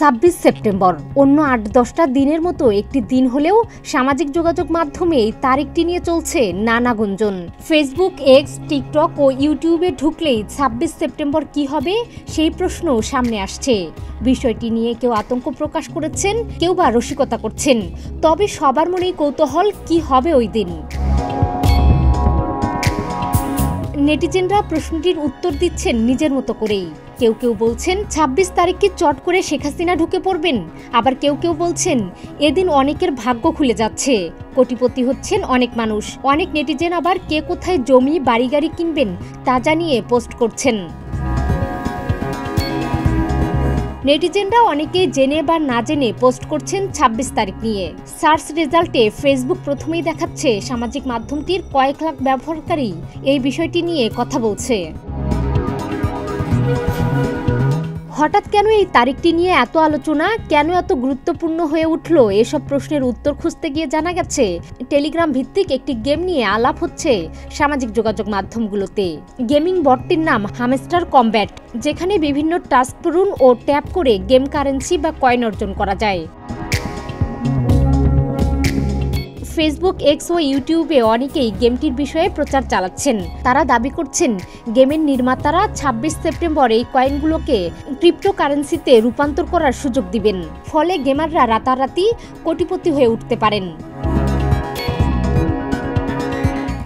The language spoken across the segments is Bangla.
26 সেপ্টেম্বর অন্য ৮-১০টা দিনের মতো একটি দিন হলেও সামাজিক যোগাযোগ মাধ্যমে এই তারিখটি নিয়ে চলছে নানা গুঞ্জন। ফেসবুক, এক্স, টিকটক ও ইউটিউবে ঢুকলেই 26 সেপ্টেম্বর কি হবে সেই প্রশ্ন সামনে আসছে। বিষয়টি নিয়ে কেউ আতঙ্ক প্রকাশ করেছেন, কেউ বা রসিকতা করছেন। তবে সবার মনেই কৌতূহল কি হবে ওই দিন। নেটিজেনরা প্রশ্নটির উত্তর দিচ্ছেন নিজের মতো করেই। কেউ কেউ বলছেন 26 তারিখে চট করে শেখ হাসিনা ঢুকে পড়বেন, আবার কেউ কেউ বলছেন এদিন অনেকের ভাগ্য খুলে যাচ্ছে, কোটিপতি হচ্ছেন অনেক মানুষ। অনেক নেটিজেন আবার কে কোথায় জমি বাড়ি গাড়ি কিনবেন তা জানিয়ে পোস্ট করছেন। নেটিজেনরা অনেকেই জেনে বা না জেনে পোস্ট করছেন 26 তারিখ নিয়ে। সার্চ রেজাল্টে ফেসবুক প্রথমেই দেখাচ্ছে সামাজিক মাধ্যমটির কয়েক লাখ ব্যবহারকারী এই বিষয়টি নিয়ে কথা বলছে। হঠাৎ কেন এই তারিখটি নিয়ে এত আলোচনা, কেন এত গুরুত্বপূর্ণ হয়ে উঠল, এসব প্রশ্নের উত্তর খুঁজতে গিয়ে জানা গেছে টেলিগ্রাম ভিত্তিক একটি গেম নিয়ে আলাপ হচ্ছে সামাজিক যোগাযোগ মাধ্যমগুলোতে। গেমিং বটটির নাম হামস্টার কমব্যাট, যেখানে বিভিন্ন টাস্ক পূরণ ও ট্যাপ করে গেম কারেন্সি বা কয়েন অর্জন করা যায়। ফেসবুক, এক্স ও ইউটিউবে অনেকেই গেমটির বিষয়ে প্রচার চালাচ্ছেন। তারা দাবি করছেন গেমের নির্মাতারা 26 সেপ্টেম্বর এই কয়েনগুলোকে ক্রিপ্টোকারেন্সিতে রূপান্তর করার সুযোগ দিবেন, ফলে গেমাররা রাতারাতি কোটিপতি হয়ে উঠতে পারেন।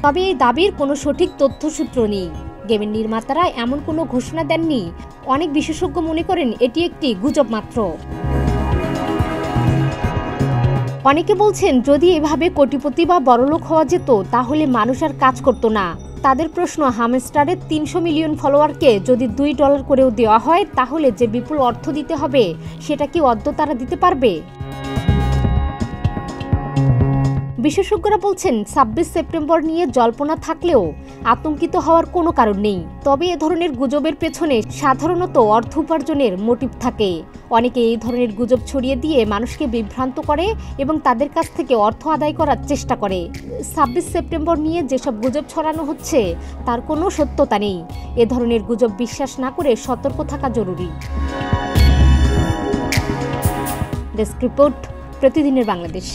তবে এই দাবির কোনো সঠিক তথ্যসূত্র নেই। গেমের নির্মাতারা এমন কোনো ঘোষণা দেননি। অনেক বিশেষজ্ঞ মনে করেন এটি একটি গুজব মাত্র। অনেকে বলছেন যদি এভাবে কোটিপতি বা বড়লোক হওয়া যেত তাহলে মানুষ আর কাজ করতো না। তাদের প্রশ্ন, হামস্টারের 300 মিলিয়ন ফলোয়ারকে যদি $2 করেও দেওয়া হয় তাহলে যে বিপুল অর্থ দিতে হবে সেটা কি অদ্য তারা দিতে পারবে? বিশেষজ্ঞরা বলছেন 26 সেপ্টেম্বর নিয়ে জল্পনা থাকলেও আতঙ্কিত হওয়ার কোনো কারণ নেই। তবে এ ধরনের গুজবের পেছনে সাধারণত অর্থ উপার্জনের মোটিভ থাকে। অনেকে এই ধরনের গুজব ছড়িয়ে দিয়ে মানুষকে বিভ্রান্ত করে এবং তাদের কাছ থেকে অর্থ আদায় করার চেষ্টা করে। 26 সেপ্টেম্বর নিয়ে যেসব গুজব ছড়ানো হচ্ছে তার কোনো সত্যতা নেই। এ ধরনের গুজব বিশ্বাস না করে সতর্ক থাকা জরুরি। ডেস্ক রিপোর্ট, প্রতিদিনের বাংলাদেশ।